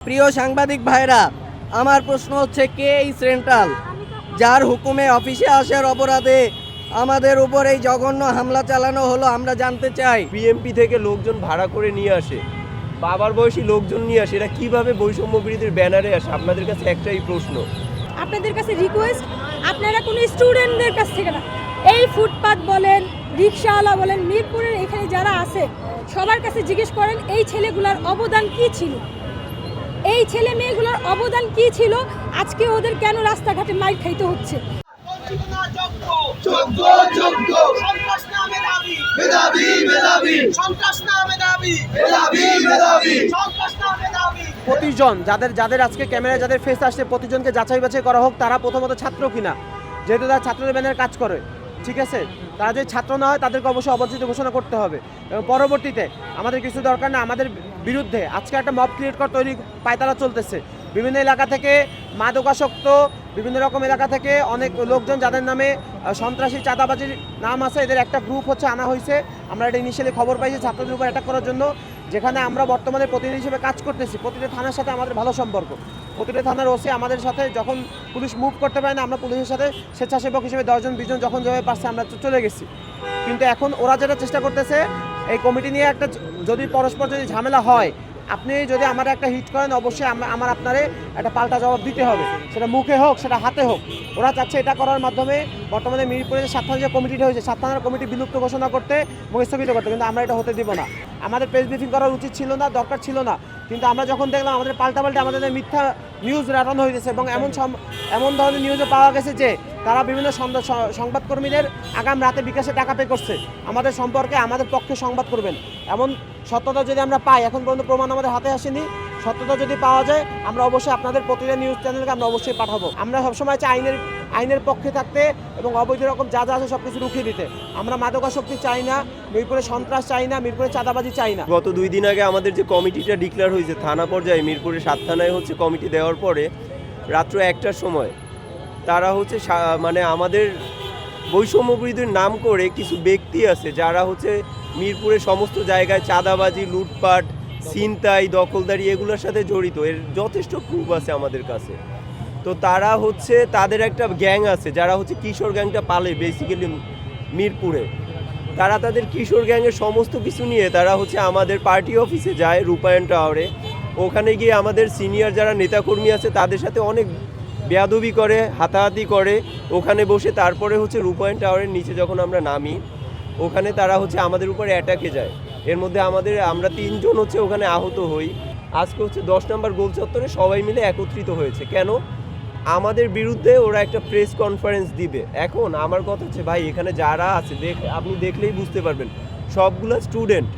প্রিয় সাংবাদিক ভাইরা, আমার প্রশ্ন হচ্ছে, কে এই সেন্ট্রাল যার হুকুমে অফিসে আসার অপরাধে আমাদের উপর এই জঘন্য হামলা চালানো হলো? আমরা জানতে চাই। বিএমপি থেকে লোকজন ভাড়া করে নিয়ে আসে, বাবার বয়সী লোকজন নিয়ে আসে, এরা কিভাবে বৈষম্য বিরোধীর ব্যানারে আসে? আপনাদের কাছে একটাই প্রশ্ন, আপনাদের কাছে রিকোয়েস্ট, আপনারা কোনো স্টুডেন্টদের কাছ থেকে না, এই ফুটপাত বলেন, রিক্সাওয়ালা বলেন, মিরপুরের এখানে যারা আছে সবার কাছে জিজ্ঞেস করেন এই ছেলেগুলোর অবদান কি ছিল, এই ছেলে মেয়েগুলোর অবদান কি ছিল, আজকে ওদের কেন রাস্তাঘাটে মাইর খাইতে হচ্ছে। প্রতিজন যাদের আজকে ক্যামেরায় যাদের ফেস আসছে, প্রতিজনকে যাচাই বাছাই করা হোক তারা প্রথমত ছাত্র কিনা, যেহেতু তারা ছাত্রদের ব্যানারে কাজ করে, ঠিক আছে? তারা যদি ছাত্র না হয় তাদেরকে অবশ্যই অবর্জিত ঘোষণা করতে হবে। এবং পরবর্তীতে আমাদের কিছু দরকার না, আমাদের বিরুদ্ধে আজকে একটা মব ক্রিয়েট করা তৈরি পায়তারা চলতেছে। বিভিন্ন এলাকা থেকে মাদকাসক্ত, বিভিন্ন রকম এলাকা থেকে অনেক লোকজন যাদের নামে সন্ত্রাসী চাঁদাবাজির নাম আছে, এদের একটা গ্রুপ হচ্ছে আনা হয়েছে। আমরা এটা ইনিশিয়ালি খবর পাইছি ছাত্রদের উপর অ্যাটাক করার জন্য, যেখানে আমরা বর্তমানে প্রতিনিধি হিসেবে কাজ করতেছি। প্রতিটা থানার সাথে আমাদের ভালো সম্পর্ক, প্রতিটা থানার ওসি আমাদের সাথে, যখন পুলিশ মুভ করতে পারে না আমরা পুলিশের সাথে স্বেচ্ছাসেবক হিসেবে 10-20 জন যখন যেভাবে পারছে আমরা চলে গেছি। কিন্তু এখন ওরা যেটা চেষ্টা করতেছে, এই কমিটি নিয়ে একটা যদি পরস্পর যদি ঝামেলা হয়, আপনি যদি আমার একটা হিট করেন অবশ্যই আমার আপনারে একটা পাল্টা জবাব দিতে হবে, সেটা মুখে হোক সেটা হাতে হোক। ওরা চাচ্ছে এটা করার মাধ্যমে বর্তমানে মিরপুরে 7 থানার যে কমিটিটা হয়েছে, 7 থানার কমিটি বিলুপ্ত ঘোষণা করতে এবং স্থগিত করতে, কিন্তু আমরা এটা হতে দিব না। আমাদের প্রেস ব্রিফিং করার উচিত ছিল না, দরকার ছিল না, কিন্তু আমরা যখন দেখলাম আমাদের পাল্টাপাল্টে আমাদের মিথ্যা নিউজ রাটানো হয়েছে এবং এমন ধরনের নিউজও পাওয়া গেছে যে তারা বিভিন্ন সংবাদকর্মীদের আগাম রাতে বিকাশে টাকা পে করছে আমাদের সম্পর্কে, আমাদের পক্ষে সংবাদ করবেন। এমন সত্যতা যদি আমরা পাই, এখন পর্যন্ত প্রমাণ আমাদের হাতে আসেনি, সত্যতা যদি পাওয়া যায় আমরা অবশ্যই আপনাদের প্রতিটা নিউজ চ্যানেলকে আমরা অবশ্যই পাঠাবো। আমরা সবসময় চাই আইনের পক্ষে থাকতে এবং অবৈধ রকম যা আছে সব কিছু রুখিয়ে দিতে। আমরা মাদকাসক্তি চাই না, মিরপুরে সন্ত্রাস চাই না, মিরপুরে চাঁদাবাজি চাই না। গত 2 দিন আগে আমাদের যে কমিটিটা ডিক্লেয়ার হয়েছে থানা পর্যায়ে, মিরপুরে 7 থানায় হচ্ছে কমিটি দেওয়ার পরে রাত্র 1টার সময় তারা হচ্ছে মানে আমাদের বৈষম্য বিরোধীর নাম করে কিছু ব্যক্তি আছে যারা হচ্ছে মিরপুরের সমস্ত জায়গায় চাঁদাবাজি, লুটপাট, ছিনতাই, দখলদারি এগুলোর সাথে জড়িত। এর যথেষ্ট প্রুফ আছে আমাদের কাছে। তো তারা হচ্ছে তাদের একটা গ্যাং আছে যারা হচ্ছে কিশোর গ্যাংটা পালে বেসিক্যালি মিরপুরে। তারা তাদের কিশোর গ্যাংয়ের সমস্ত কিছু নিয়ে তারা হচ্ছে আমাদের পার্টি অফিসে যায়, রূপায়ণ টাওয়ারে। ওখানে গিয়ে আমাদের সিনিয়র যারা নেতাকর্মী আছে তাদের সাথে অনেক বেয়াদবি করে, হাতাহাতি করে ওখানে বসে। তারপরে হচ্ছে রূপায়ণ টাওয়ারের নিচে যখন আমরা নামি, ওখানে তারা হচ্ছে আমাদের উপরে অ্যাটাকে যায়। এর মধ্যে আমরা 3 জন হচ্ছে ওখানে আহত হই। আজকে হচ্ছে 10 নম্বর গোল চত্বরে সবাই মিলে একত্রিত হয়েছে। কেন? আমাদের বিরুদ্ধে ওরা একটা প্রেস কনফারেন্স দিবে। এখন আমার কথা হচ্ছে, ভাই এখানে যারা আছে আপনি দেখলেই বুঝতে পারবেন সবগুলো স্টুডেন্ট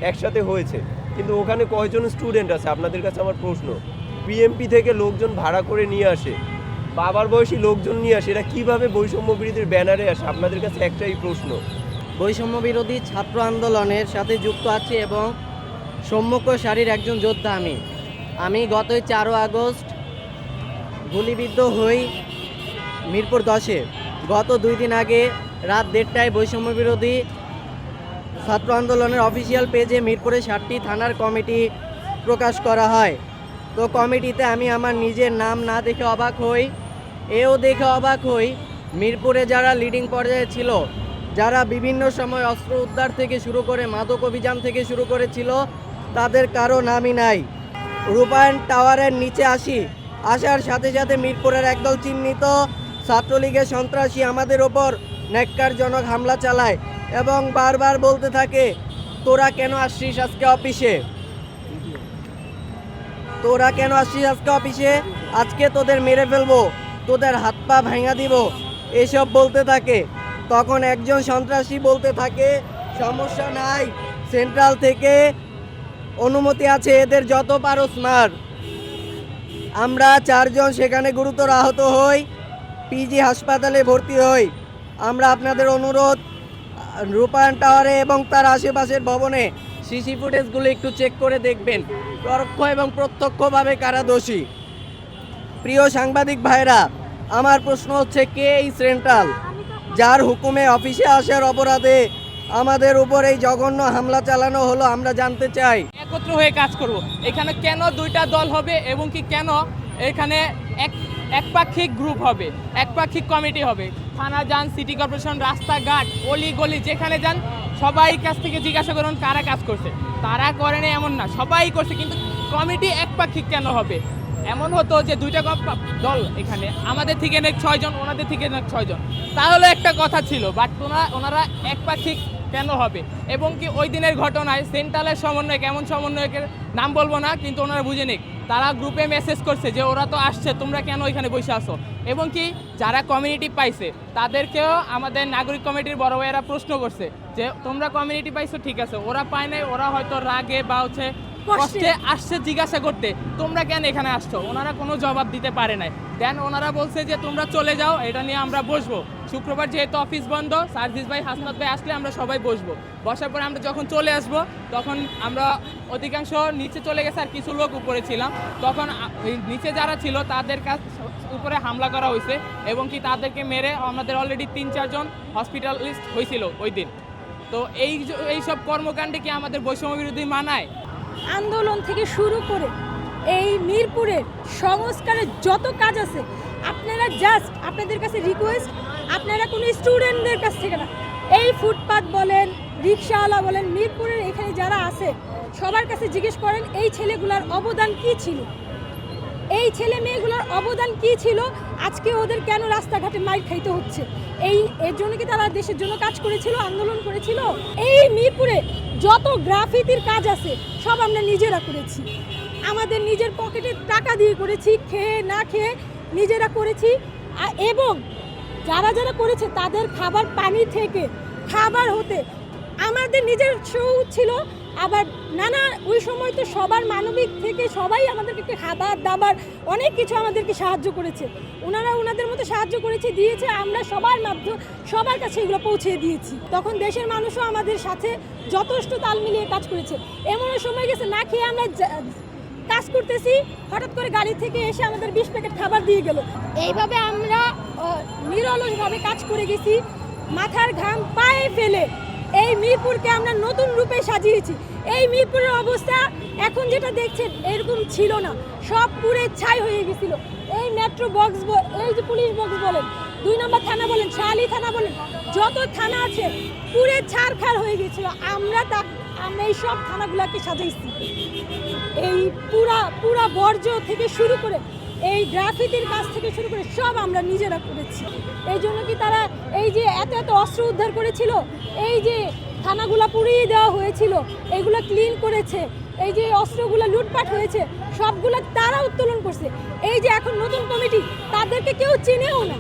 একসাথে হয়েছে, কিন্তু ওখানে কয়জন স্টুডেন্ট আছে? আপনাদের কাছে আমার প্রশ্ন। বিএমপি থেকে লোকজন ভাড়া করে নিয়ে আসে, বাবার বয়সী লোকজন নিয়ে আসে, এরা কিভাবে বৈষম্য বিরোধীর ব্যানারে আসে? আপনাদের কাছে একটাই প্রশ্ন। বৈষম্য বিরোধী ছাত্র আন্দোলনের সাথে যুক্ত আছি এবং সম্মুখ সারির একজন যোদ্ধা। আমি গত 4 আগস্ট গুলিবিদ্ধ হই মিরপুর 10-এ। গত 2 দিন আগে রাত 1:30টায় বৈষম্য বিরোধী ছাত্র আন্দোলনের অফিসিয়াল পেজে মিরপুরে 7টি থানার কমিটি প্রকাশ করা হয়। তো কমিটিতে আমি আমার নিজের নাম না দেখে অবাক হই, এও দেখে অবাক হই মিরপুরে যারা লিডিং পর্যায়ে ছিল, যারা বিভিন্ন সময় অস্ত্র উদ্ধার থেকে শুরু করে মাদক অভিযান থেকে শুরু করেছিল, তাদের কারো নামই নাই। রূপায়ণ টাওয়ারের নিচে আসার সাথে সাথে মিরপুরের একদল চিহ্নিত ছাত্রলীগের সন্ত্রাসী আমাদের ওপর ন্যাক্কারজনক হামলা চালায় এবং বারবার বলতে থাকে, তোরা কেন আসছিস আজকে অফিসে, তোরা কেন আসছিস আজকে অফিসে, আজকে তোদের মেরে ফেলবো, তোদের হাত পা ভেঙে দিব, এসব বলতে থাকে। তখন একজন সন্ত্রাসী বলতে থাকে, সমস্যা নাই, সেন্ট্রাল থেকে অনুমতি আছে, এদের যত পারো মার। আমরা 4 জন সেখানে গুরুতর আহত হই, পিজি হাসপাতালে ভর্তি হই। আমরা আপনাদের অনুরোধ, রূপায়ণ টাওয়ারে এবং তার আশেপাশের ভবনে সিসি ফুটেজগুলো একটু চেক করে দেখবেন, পরোক্ষ এবং প্রত্যক্ষভাবে কারা দোষী। প্রিয় সাংবাদিক ভাইরা, আমার প্রশ্ন হচ্ছে, কে এই সেন্ট্রাল যার হুকুমে অফিসে আসার অপরাধে আমাদের উপর এই জঘন্য হামলা চালানো হলো? আমরা জানতে চাই। একত্র হয়ে কাজ করব। এখানে কেন দুইটা দল হবে এবং কি কেন এখানে একপাক্ষিক গ্রুপ হবে, একপাক্ষিক কমিটি হবে। থানা যান, সিটি কর্পোরেশন, রাস্তাঘাট, অলি গলি যেখানে যান সবাই কাছ থেকে জিজ্ঞাসা করুন কারা কাজ করছে। তারা করেনি এমন না, সবাই করছে, কিন্তু কমিটি একপাক্ষিক কেন হবে? এমন হতো যে দুইটা দল এখানে, আমাদের থেকে নেক 6 জন, ওনাদের থেকে নেক 6 জন, তাহলে একটা কথা ছিল। বাট ওনারা একপাক্ষিক কেন হবে? এবং কি ওই দিনের ঘটনায় সেন্ট্রালের সমন্বয়ক, এমন সমন্বয়কের নাম বলবো না, কিন্তু ওনারা বুঝে নিক, তারা গ্রুপে মেসেজ করছে যে ওরা তো আসছে, তোমরা কেন ওইখানে বসে আসো? এবং কি যারা কমিউনিটি পাইছে তাদেরকেও আমাদের নাগরিক কমিটির বড় ভাইয়েরা প্রশ্ন করছে যে তোমরা কমিউনিটি পাইছো, ঠিক আছে, ওরা পায় নাই, ওরা হয়তো রাগে বা হচ্ছে কষ্টে আসছে জিজ্ঞাসা করতে, তোমরা কেন এখানে আসছো? ওনারা কোনো জবাব দিতে পারে নাই। দেন ওনারা বলছে যে তোমরা চলে যাও, এটা নিয়ে আমরা বসবো। শুক্রবার যেহেতু অফিস বন্ধ, সার্জিস ভাই, হাসনাত ভাই আসলে আমরা সবাই বসবো। বসার পরে আমরা যখন চলে আসবো তখন আমরা অধিকাংশ নিচে চলে গেছে, আর কিছু লোক উপরে ছিলাম। তখন নিচে যারা ছিল তাদের উপরে হামলা করা হয়েছে এবং কি তাদেরকে মেরে আমাদের অলরেডি 3-4 জন হসপিটালিস্ট হয়েছিল ওই দিন। তো এই সব কর্মকাণ্ডে কি আমাদের বৈষম্য বিরোধী মানায়? আন্দোলন থেকে শুরু করে এই মিরপুরের সংস্কারের যত কাজ আছে, আপনারা জাস্ট, আপনাদের কাছে রিকোয়েস্ট, আপনারা কোনো স্টুডেন্টদের কাছ থেকে না, এই ফুটপাত বলেন, রিক্সাওয়ালা বলেন, মিরপুরের এখানে যারা আছে সবার কাছে জিজ্ঞেস করেন এই ছেলেগুলোর অবদান কি ছিল, এই ছেলে মেয়েগুলোর অবদান কি ছিল, আজকে ওদের কেন রাস্তাঘাটে মাইর খাইতে হচ্ছে? এর জন্য কি তারা দেশের জন্য কাজ করেছিল, আন্দোলন করেছিল? এই মিরপুরে যত গ্রাফিতির কাজ আছে সব আমরা নিজেরা করেছি, আমাদের নিজের পকেটে টাকা দিয়ে করেছি, খেয়ে না খেয়ে নিজেরা করেছি। এবং যারা যারা করেছে তাদের খাবার পানি থেকে খাবার হতে আমাদের নিজের সৌদ ছিল। আবার নানা ওই সময় তো সবার মানবিক থেকে সবাই আমাদেরকে খাবার দাবার অনেক কিছু আমাদেরকে সাহায্য করেছে, ওনারা ওনাদের মতো সাহায্য করেছে, দিয়েছে, আমরা সবার কাছে এগুলো পৌঁছে দিয়েছি। তখন দেশের মানুষও আমাদের সাথে যথেষ্ট তাল মিলিয়ে কাজ করেছে। এমনও সময় গেছে না খেয়ে আমরা কাজ করতেছি, হঠাৎ করে গাড়ি থেকে এসে আমাদের 20 প্যাকেট খাবার দিয়ে গেল। এইভাবে আমরা নিরলসভাবে কাজ করে গেছি, মাথার ঘাম পায়ে ফেলে এই মিরপুরকে আমরা নতুন রূপে সাজিয়েছি। এই মিরপুরের অবস্থা এখন যেটা দেখছেন এরকম ছিল না, সব পুরে ছাই হয়ে গেছিল। এই মেট্রো বক্স, এই যে পুলিশ বক্স বলেন, 2 নম্বর থানা বলেন, শাহালি থানা বলেন, যত থানা আছে পুরে ছাড়খাড় হয়ে গেছিল। আমরা এই সব থানাগুলোকে সাজাইছি, এই পুরা বর্জ্য থেকে শুরু করে এই গ্রাফিতির কাজ থেকে শুরু করে সব আমরা নিজেরা করেছি। এই জন্য কি তারা এই যে এত অস্ত্র উদ্ধার করেছিল, এই যে থানাগুলো পুড়িয়ে দেওয়া হয়েছিল, এগুলো ক্লিন করেছে, এই যে অস্ত্রগুলো লুটপাট হয়েছে সবগুলো তারা উত্তোলন করছে। এই যে এখন নতুন কমিটি, তাদেরকে কেউ চেনেও না।